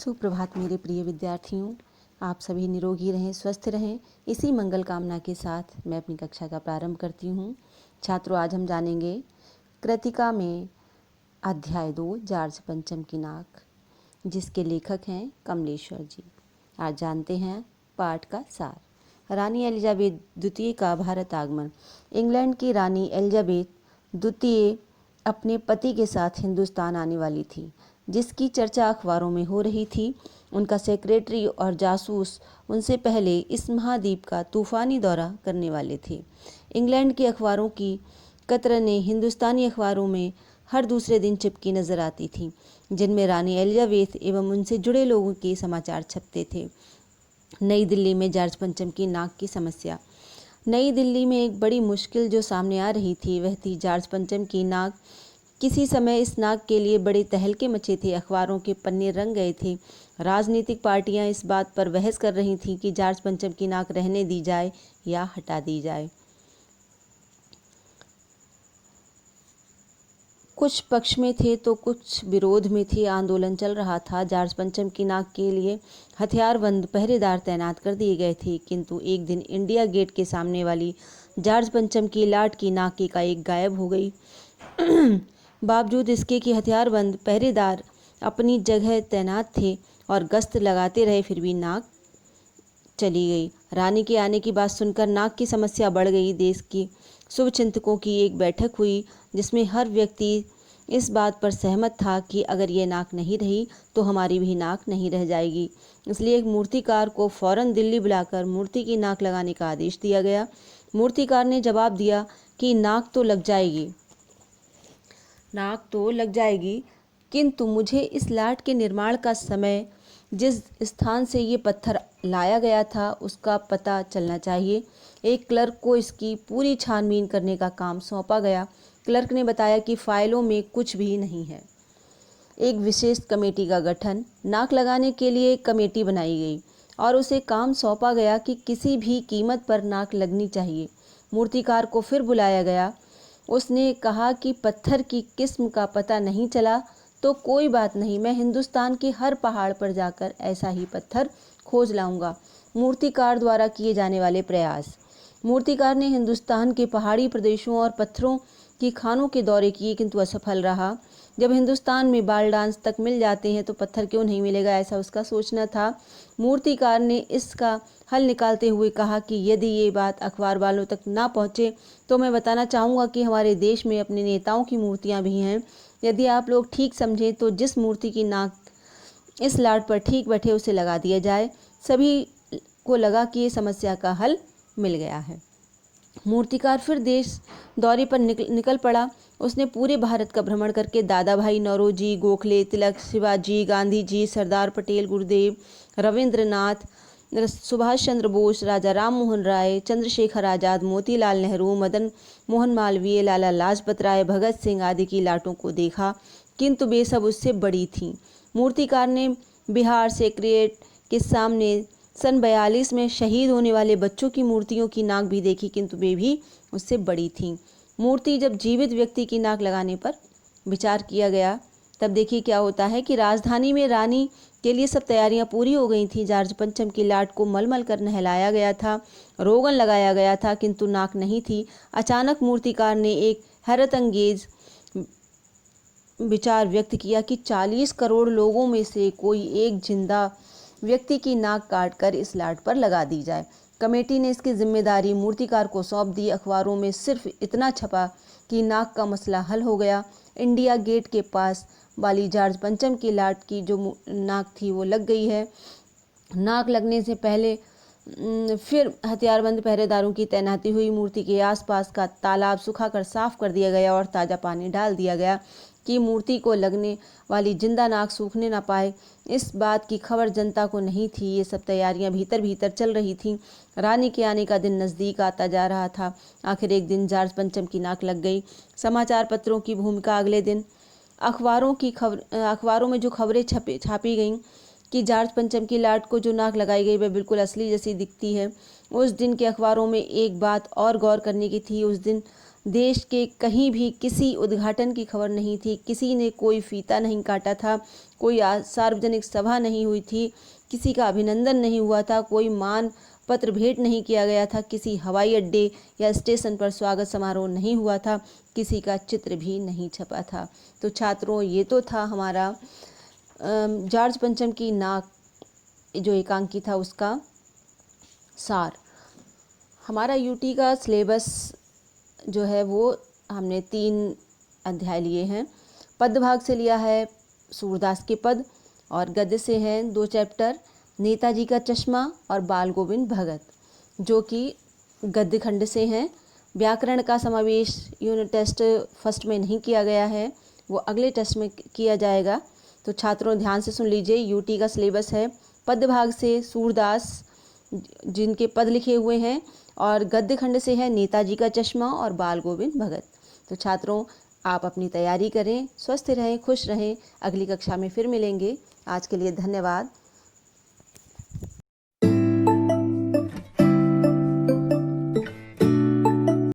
सुप्रभात मेरे प्रिय विद्यार्थियों। आप सभी निरोगी रहें, स्वस्थ रहें, इसी मंगल कामना के साथ मैं अपनी कक्षा का प्रारंभ करती हूँ। छात्रों, आज हम जानेंगे कृतिका में अध्याय 2 जार्ज पंचम की नाक, जिसके लेखक हैं कमलेश्वर जी। आज जानते हैं पाठ का सार। रानी एलिजाबेथ द्वितीय का भारत आगमन। इंग्लैंड की रानी एलिजाबेथ द्वितीय अपने पति के साथ हिंदुस्तान आने वाली थी, जिसकी चर्चा अखबारों में हो रही थी। उनका सेक्रेटरी और जासूस उनसे पहले इस महाद्वीप का तूफानी दौरा करने वाले थे। इंग्लैंड के अखबारों की कतरनें हिंदुस्तानी अखबारों में हर दूसरे दिन चिपकी नजर आती थीं, जिनमें रानी एलिजाबेथ एवं उनसे जुड़े लोगों के समाचार छपते थे। नई दिल्ली में जार्ज पंचम की नाक की समस्या। नई दिल्ली में एक बड़ी मुश्किल जो सामने आ रही थी वह थी जार्ज पंचम की नाक। किसी समय इस नाक के लिए बड़े तहलके मचे थे। अखबारों के पन्ने रंग गए थे। राजनीतिक पार्टियां इस बात पर बहस कर रही थीं कि जार्ज पंचम की नाक रहने दी जाए या हटा दी जाए। कुछ पक्ष में थे तो कुछ विरोध में थे। आंदोलन चल रहा था। जार्ज पंचम की नाक के लिए हथियारबंद पहरेदार तैनात कर दिए गए थे, किंतु एक दिन इंडिया गेट के सामने वाली जार्ज पंचम की लाट की नाक एकाएक गायब हो गई। बावजूद इसके कि हथियारबंद पहरेदार अपनी जगह तैनात थे और गश्त लगाते रहे, फिर भी नाक चली गई। रानी के आने की बात सुनकर नाक की समस्या बढ़ गई। देश की शुभचिंतकों की एक बैठक हुई, जिसमें हर व्यक्ति इस बात पर सहमत था कि अगर ये नाक नहीं रही तो हमारी भी नाक नहीं रह जाएगी। इसलिए एक मूर्तिकार को फौरन दिल्ली बुलाकर मूर्ति की नाक लगाने का आदेश दिया गया। मूर्तिकार ने जवाब दिया कि नाक तो लग जाएगी, किंतु मुझे इस लाट के निर्माण का समय, जिस स्थान से ये पत्थर लाया गया था, उसका पता चलना चाहिए। एक क्लर्क को इसकी पूरी छानबीन करने का काम सौंपा गया। क्लर्क ने बताया कि फाइलों में कुछ भी नहीं है। एक विशेष कमेटी का गठन, नाक लगाने के लिए एक कमेटी बनाई गई और उसे काम सौंपा गया कि किसी भी कीमत पर नाक लगनी चाहिए। मूर्तिकार को फिर बुलाया गया। उसने कहा कि पत्थर की किस्म का पता नहीं चला तो कोई बात नहीं, मैं हिंदुस्तान के हर पहाड़ पर जाकर ऐसा ही पत्थर खोज लाऊंगा। मूर्तिकार द्वारा किए जाने वाले प्रयास। मूर्तिकार ने हिंदुस्तान के पहाड़ी प्रदेशों और पत्थरों की खानों के दौरे किए, किंतु असफल रहा। जब हिंदुस्तान में बाल डांस तक मिल जाते हैं तो पत्थर क्यों नहीं मिलेगा, ऐसा उसका सोचना था। मूर्तिकार ने इसका हल निकालते हुए कहा कि यदि ये बात अखबार वालों तक ना पहुँचे तो मैं बताना चाहूँगा कि हमारे देश में अपने नेताओं की मूर्तियाँ भी हैं। यदि आप लोग ठीक समझें तो जिस मूर्ति की नाक इस लाट पर ठीक बैठे उसे लगा दिया जाए। सभी को लगा कि ये समस्या का हल मिल गया है। मूर्तिकार फिर देश दौरे पर निकल पड़ा। उसने पूरे भारत का भ्रमण करके दादा भाई नौरोजी, गोखले, तिलक, शिवाजी, गांधी जी, सरदार पटेल, गुरुदेव, रविंद्रनाथ, सुभाष चंद्र बोस, राजा राम मोहन राय, चंद्रशेखर आजाद, मोतीलाल नेहरू, मदन मोहन मालवीय, लाला लाजपत राय, भगत सिंह आदि की लाटों को देखा, किंतु वे सब उससे बड़ी थीं। मूर्तिकार ने बिहार सेक्रेट के सामने सन 42 में शहीद होने वाले बच्चों की मूर्तियों की नाक भी देखी, किंतु वे भी उससे बड़ी थीं। मूर्ति जब जीवित व्यक्ति की नाक लगाने पर विचार किया गया, तब देखिए क्या होता है कि राजधानी में रानी के लिए सब तैयारियां पूरी हो गई थी। जार्ज पंचम की लाट को मलमल कर नहलाया गया था, रोगन लगाया गया था, किंतु नाक नहीं थी। अचानक मूर्तिकार ने एक हैरतअंगेज विचार व्यक्त किया कि 40 करोड़ लोगों में से कोई एक जिंदा व्यक्ति की नाक काटकर इस लाट पर लगा दी जाए। कमेटी ने इसकी जिम्मेदारी मूर्तिकार को सौंप दी। अखबारों में सिर्फ इतना छपा कि नाक का मसला हल हो गया। इंडिया गेट के पास वाली जार्ज पंचम की लाट की जो नाक थी वो लग गई है। नाक लगने से पहले फिर हथियारबंद पहरेदारों की तैनाती हुई। मूर्ति के आसपास का तालाब सुखाकर साफ कर दिया गया और ताज़ा पानी डाल दिया गया कि मूर्ति को लगने वाली जिंदा नाक सूखने ना पाए। इस बात की खबर जनता को नहीं थी। ये सब तैयारियां भीतर भीतर चल रही थीं। रानी के आने का दिन नज़दीक आता जा रहा था। आखिर एक दिन जार्ज पंचम की नाक लग गई। समाचार पत्रों की भूमिका। अगले दिन अखबारों में जो खबरें छापी गईं कि जार्ज पंचम की लाट को जो नाक लगाई गई वह बिल्कुल असली जैसी दिखती है। उस दिन के अखबारों में एक बात और गौर करने की थी। उस दिन देश के कहीं भी किसी उद्घाटन की खबर नहीं थी, किसी ने कोई फीता नहीं काटा था, कोई सार्वजनिक सभा नहीं हुई थी, किसी का अभिनंदन नहीं हुआ था, कोई मान पत्र भेंट नहीं किया गया था, किसी हवाई अड्डे या स्टेशन पर स्वागत समारोह नहीं हुआ था, किसी का चित्र भी नहीं छपा था। तो छात्रों, ये तो था हमारा जॉर्ज पंचम की नाक जो एकांकी था उसका सार। हमारा यूटी का सिलेबस जो है वो हमने 3 अध्याय लिए हैं। पद्य भाग से लिया है सूरदास के पद, और गद्य से हैं 2 चैप्टर, नेताजी का चश्मा और बाल गोविंद भगत, जो कि गद्य खंड से हैं। व्याकरण का समावेश यूनिट टेस्ट फर्स्ट में नहीं किया गया है, वो अगले टेस्ट में किया जाएगा। तो छात्रों ध्यान से सुन लीजिए, यूटी का सिलेबस है पद्य भाग से सूरदास जिनके पद लिखे हुए हैं, और गद्य खंड से है नेताजी का चश्मा और बाल गोविंद भगत। तो छात्रों, आप अपनी तैयारी करें, स्वस्थ रहें, खुश रहें। अगली कक्षा में फिर मिलेंगे। आज के लिए धन्यवाद।